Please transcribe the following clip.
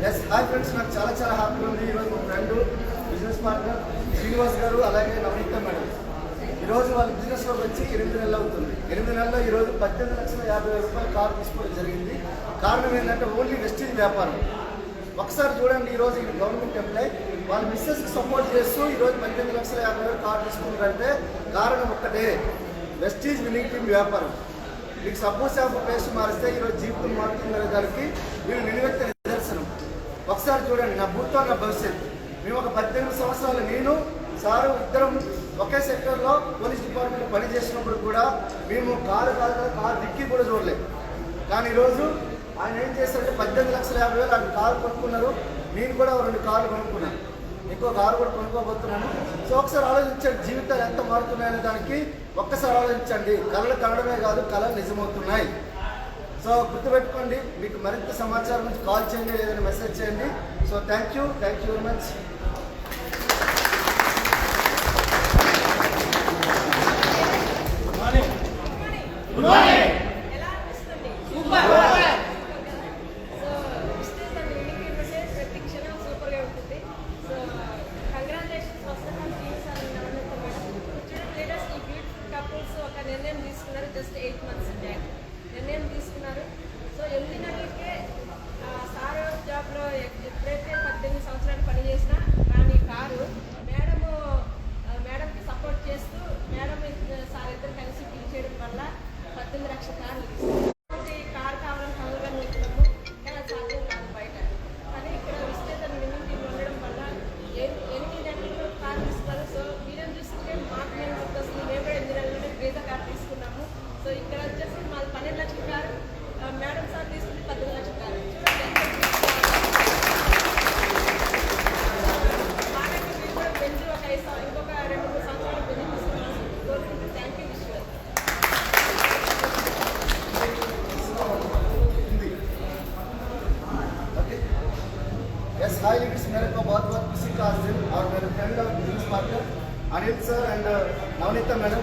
Yes hi friends, నాకు చాలా హ్యాపీగా ఉంది. ఈరోజు మా ఫ్రెండ్ బిజినెస్ పార్ట్నర్ శ్రీనివాస్ గారు అలాగే నవనీత మేడం ఈరోజు వాళ్ళ బిజినెస్లోకి వచ్చి 8 నెలలు అవుతుంది. 8 నెలల్లో ఈరోజు 18,50,000 కారు తీసుకోవడం జరిగింది. కారణం ఏంటంటే ఓన్లీ వెస్టీజ్ వ్యాపారం. ఒకసారి చూడండి, ఈరోజు ఇది గవర్నమెంట్ ఎంప్లాయ్ వాళ్ళ బిజినెస్కి సపోర్ట్ చేస్తూ ఈరోజు 18,50,000 కారు తీసుకుంటారంటే కారణం ఒక్కటే, వెస్టీజ్ విన్నింగ్ టీమ్ వ్యాపారం. మీకు సపోజ్ ఆఫ్ పేస్ట్ మారిస్తే ఈరోజు జీవితం మారుతుందనే దానికి వీళ్ళు నిలువెత్త నిదర్శనం. ఒకసారి చూడండి, నా భూతో నా భవిష్యత్. మేము ఒక 18 సంవత్సరాలు నేను సారు ఇద్దరం ఒకే సెక్టర్లో పోలీస్ డిపార్ట్మెంట్ పని చేసినప్పుడు కూడా మేము కారు డిక్కీ కూడా చూడలేదు. కానీ ఈరోజు ఆయన ఏం చేస్తారంటే 18,50,000 ఆయన కారు కొనుక్కున్నారు. నేను కూడా 2 కార్లు కొనుక్కున్నాను, ఇంకో కారు కూడా కొనుక్కోబోతున్నాను. సో ఒకసారి ఆలోచించండి, జీవితాలు ఎంత మారుతున్నాయనే దానికి ఒక్కసారి ఆలోచించండి. కళలు కనడమే కాదు, కళలు నిజమవుతున్నాయి. సో గుర్తుపెట్టుకోండి, మీకు మరింత సమాచారం నుంచి కాల్ చేయండి, ఏదైనా మెసేజ్ చేయండి. So thank you very much. నిర్ణయం తీసుకున్నారు. జస్ట్ 8 months బ్యాక్ నిర్ణయం తీసుకున్నారు. సో 8 నెలలకే సార్ జాబ్లో ఎప్పుడైతే 18 సంవత్సరాలు పనిచేసినా కానీ కారు మేడంకి సపోర్ట్ చేస్తూ మేడం సార్ ఇద్దరు కలిసి పిలిచేయడం వల్ల 18 లక్షల కార్లు కారు కావాలని కలగా ఉంటున్నాము. కానీ అది సాధ్యం కాదు బయట. కానీ ఇక్కడ విస్తృత విన్నింగ్ టీం ఉండడం వల్ల 8 నెలలు కారు తీసుకోవాలి. సో వీళ్ళని చూస్తుంటే మాకు నేను గుర్తొస్తుంది, మేము కూడా 8 నెలలోనే బ్రీజా కార్ తీసుకున్నాము. సో ఇక్కడ వచ్చేసి మాది 12 లక్షల కారు, మేడం సార్ తీసుకుంటే 18 లక్షల కారు. మాకు మీరు కూడా పెంచి ఒక 5 ఇంకొక 2-3 సంవత్సరాలు పెంచి తీసుకున్నాను కోరుకుంటే. Thank you Vishwar. Yes, hi ladies, मेरे को बहुत खुशी का आज दिन और मेरे फ्रेंड और business partner Anil sir and Navneeta madam.